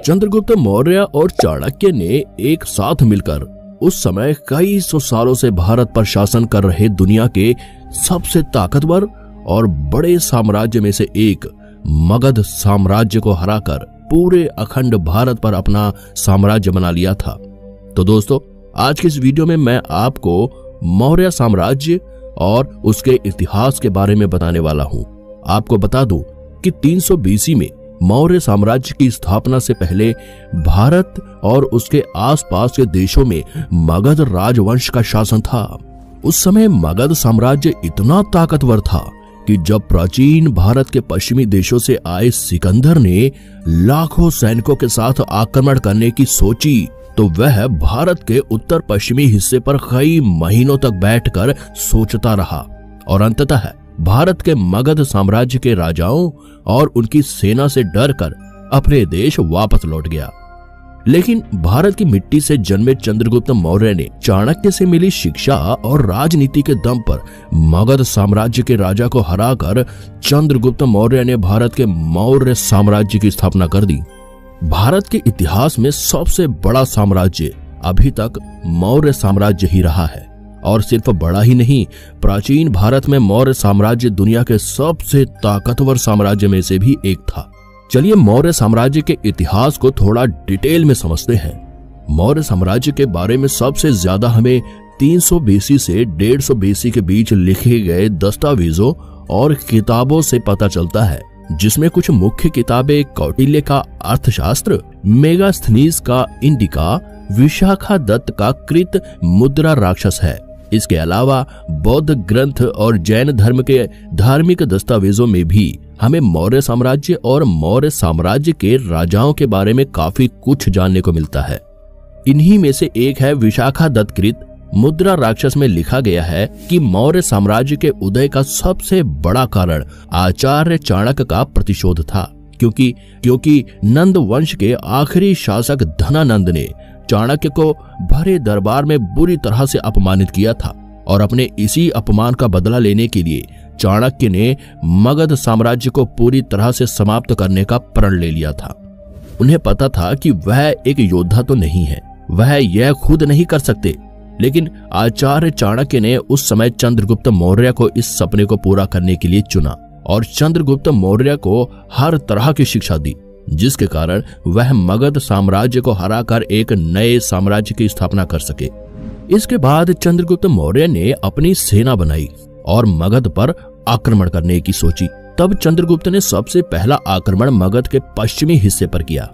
चंद्रगुप्त मौर्य और चाणक्य ने एक साथ मिलकर उस समय कई सौ सालों से भारत पर शासन कर रहे दुनिया के सबसे ताकतवर और बड़े साम्राज्य में से एक मगध साम्राज्य को हराकर पूरे अखंड भारत पर अपना साम्राज्य बना लिया था। तो दोस्तों, आज के इस वीडियो में मैं आपको मौर्य साम्राज्य और उसके इतिहास के बारे में बताने वाला हूं। आपको बता दूं कि 300 BC में मौर्य साम्राज्य की स्थापना से पहले भारत और उसके आसपास के देशों में मगध राजवंश का शासन था। उस समय मगध साम्राज्य इतना ताकतवर था कि जब प्राचीन भारत के पश्चिमी देशों से आए सिकंदर ने लाखों सैनिकों के साथ आक्रमण करने की सोची तो वह भारत के उत्तर पश्चिमी हिस्से पर कई महीनों तक बैठकर सोचता रहा और अंततः भारत के मगध साम्राज्य के राजाओं और उनकी सेना से डरकर अपने देश वापस लौट गया। लेकिन भारत की मिट्टी से जन्मे चंद्रगुप्त मौर्य ने चाणक्य से मिली शिक्षा और राजनीति के दम पर मगध साम्राज्य के राजा को हराकर चंद्रगुप्त मौर्य ने भारत के मौर्य साम्राज्य की स्थापना कर दी। भारत के इतिहास में सबसे बड़ा साम्राज्य अभी तक मौर्य साम्राज्य ही रहा है और सिर्फ बड़ा ही नहीं, प्राचीन भारत में मौर्य साम्राज्य दुनिया के सबसे ताकतवर साम्राज्य में से भी एक था। चलिए मौर्य साम्राज्य के इतिहास को थोड़ा डिटेल में समझते हैं। मौर्य साम्राज्य के बारे में सबसे ज्यादा हमें 300 BC से 150 BC के बीच लिखे गए दस्तावेजों और किताबों से पता चलता है, जिसमें कुछ मुख्य किताबें कौटिल्य का अर्थशास्त्र, मेगास्थनीज का इंडिका, विशाखादत्त का कृत मुद्रा राक्षस है। इसके अलावा बौद्ध ग्रंथ और जैन धर्म के धार्मिक दस्तावेजों में भी हमें मौर्य साम्राज्य और मौर्य साम्राज्य के राजाओं के बारे में काफी कुछ जानने को मिलता है। इन्हीं में से एक है विशाखादत्त कृत मुद्रा राक्षस में लिखा गया है कि मौर्य साम्राज्य के उदय का सबसे बड़ा कारण आचार्य चाणक्य का प्रतिशोध था, क्योंकि नंद वंश के आखिरी शासक धनानंद ने चाणक्य को भरे दरबार में बुरी तरह से अपमानित किया था और अपने इसी अपमान का बदला लेने के लिए चाणक्य ने मगध साम्राज्य को पूरी तरह से समाप्त करने का प्रण ले लिया था। उन्हें पता था कि वह एक योद्धा तो नहीं है, वह यह खुद नहीं कर सकते, लेकिन आचार्य चाणक्य ने उस समय चंद्रगुप्त मौर्य को इस सपने को पूरा करने के लिए चुना और चंद्रगुप्त मौर्य को हर तरह की शिक्षा दी, जिसके कारण वह मगध साम्राज्य को हराकर एक नए साम्राज्य की स्थापना कर सके। इसके बाद चंद्रगुप्त मौर्य ने अपनी सेना बनाई और मगध पर आक्रमण करने की सोची। तब चंद्रगुप्त ने सबसे पहला आक्रमण मगध के पश्चिमी हिस्से पर किया।